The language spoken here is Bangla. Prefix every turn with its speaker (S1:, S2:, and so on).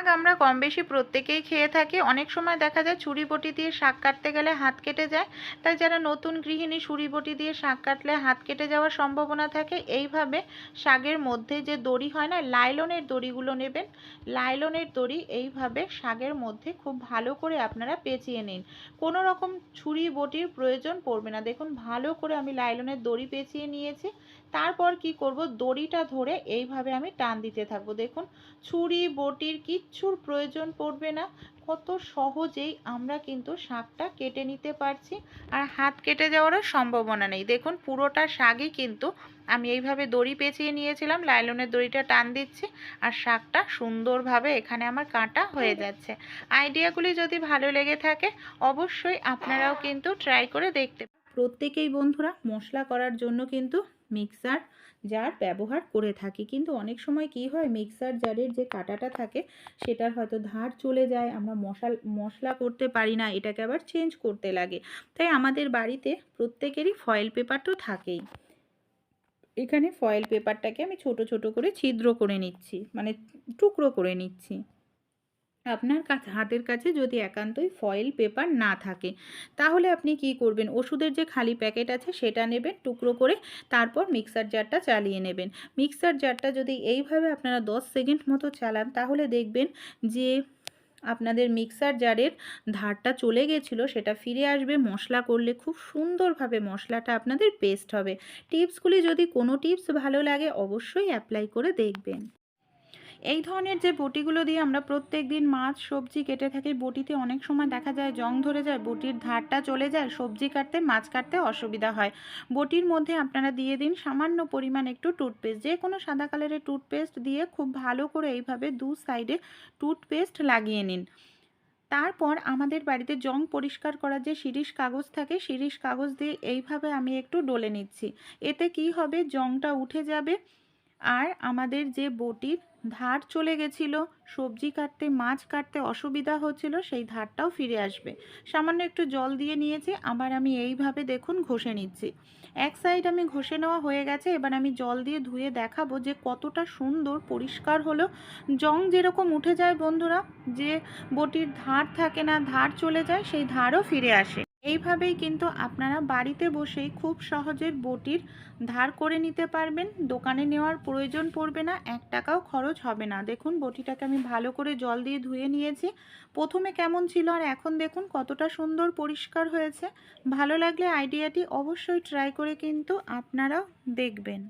S1: শাক আমরা কম বেশি প্রত্যেকেই খেয়ে থাকি। অনেক সময় দেখা যায় ছুরি বটি দিয়ে শাক কাটতে গেলে হাত কেটে যায়। তাই যারা নতুন গৃহিণী ছুরি বটি দিয়ে শাক কাটলে হাত কেটে যাওয়ার সম্ভাবনা থাকে, এইভাবে শাকের মধ্যে যে দড়ি হয় না, লাইলনের দড়িগুলো নেবেন। লাইলনের দড়ি এইভাবে শাকের মধ্যে খুব ভালো করে আপনারা পেঁচিয়ে নিন। কোনো রকম ছুরি বটির প্রয়োজন পড়বে না। দেখুন ভালো করে আমি লাইলনের দড়ি পেঁচিয়ে নিয়েছি। তারপর কি করব, দড়িটা ধরে এইভাবে আমি টান দিতে থাকবো। দেখুন ছুরি বটির কিচ্ছুর প্রয়োজন পড়বে না। কত সহজেই আমরা কিন্তু শাকটা কেটে নিতে পারছি, আর হাত কেটে যাওয়ারও সম্ভাবনা নেই। দেখুন পুরোটা শাকই কিন্তু আমি এইভাবে দড়ি পেঁচিয়ে নিয়েছিলাম, লাইলনের দড়িটা টান দিচ্ছি, আর শাকটা সুন্দরভাবে এখানে আমার কাটা হয়ে যাচ্ছে। আইডিয়াগুলি যদি ভালো লেগে থাকে অবশ্যই আপনারাও কিন্তু ট্রাই করে দেখতে। প্রত্যেকেই বন্ধুরা মশলা করার জন্য কিন্তু মিক্সার জার ব্যবহার করে থাকি, কিন্তু অনেক সময় কি হয়, মিক্সার জারের যে কাঁটাটা থাকে সেটার হয়তো ধার চলে যায়, আমরা মশলা করতে পারি না, এটাকে আবার চেঞ্জ করতে লাগে। তাই আমাদের বাড়িতে প্রত্যেকেরই ফয়েল পেপার তো থাকেই। এখানে ফয়েল পেপারটাকে আমি ছোট ছোট করে ছিদ্র করে নিচ্ছি, মানে টুকরো করে নিচ্ছি। আপনার হাতের কাছে যদি একান্তই ফয়েল পেপার না থাকে তাহলে আপনি কি করবেন, ওষুধের যে খালি প্যাকেট আছে সেটা নেবেন টুকরো করে, তারপর মিক্সার জারটা চালিয়ে নেবেন। মিক্সার জারটা যদি এইভাবে আপনারা 10 সেকেন্ড মতো চালান তাহলে দেখবেন যে আপনাদের মিক্সার জারের ধারটা চলে গেছিলো সেটা ফিরে আসবে। মশলা করলে খুব সুন্দরভাবে মশলাটা আপনাদের পেস্ট হবে। টিপসগুলি যদি কোনো টিপস ভালো লাগে অবশ্যই অ্যাপ্লাই করে দেখবেন। এই ধরনের যে বটিগুলো দিয়ে আমরা প্রত্যেক দিন মাছ সবজি কেটে থাকি, বটিতে অনেক সময় দেখা যায় জং ধরে যায়, বটির ধারটা চলে যায়, সবজি কাটতে মাছ কাটতে অসুবিধা হয়। বটির মধ্যে আপনারা দিয়ে দিন সামান্য পরিমাণ একটু টুথপেস্ট, যে কোনো সাদা কালারের টুথপেস্ট দিয়ে খুব ভালো করে এইভাবে দু সাইডে টুথপেস্ট লাগিয়ে নিন। তারপর আমাদের বাড়িতে জং পরিষ্কার করার যে শিরিষ কাগজ থাকে, শিরিষ কাগজ দিয়ে এইভাবে আমি একটু ডলে নিচ্ছি। এতে কি হবে, জংটা উঠে যাবে, আর আমাদের যে বটির ধার চলে গেছিলো, সবজি কাটতে মাছ কাটতে অসুবিধা হচ্ছিল, সেই ধারটাও ফিরে আসবে। সামান্য একটু জল দিয়ে নিয়েছি, আবার আমি এইভাবে দেখুন ঘষে নিচ্ছি। এক সাইড আমি ঘষে নেওয়া হয়ে গেছে, এবার আমি জল দিয়ে ধুয়ে দেখাবো যে কতটা সুন্দর পরিষ্কার হলো। জং যেরকম উঠে যায় বন্ধুরা, যে বটির ধার থাকে না, ধার চলে যায়, সেই ধারও ফিরে আসে। এইভাবেই কিন্তু আপনারা বাড়িতে বসেই খুব সহজে বটির ধার করে নিতে পারবেন। দোকানে নেওয়ার প্রয়োজন পড়বে না, 1 টাকাও খরচ হবে না। দেখুন বটিটাকে আমি ভালো করে জল দিয়ে ধুয়ে নিয়েছি। প্রথমে কেমন ছিল আর এখন দেখুন কতটা সুন্দর পরিষ্কার হয়েছে। ভালো লাগলে আইডিয়াটি অবশ্যই ট্রাই করে কিন্তু আপনারাও দেখবেন।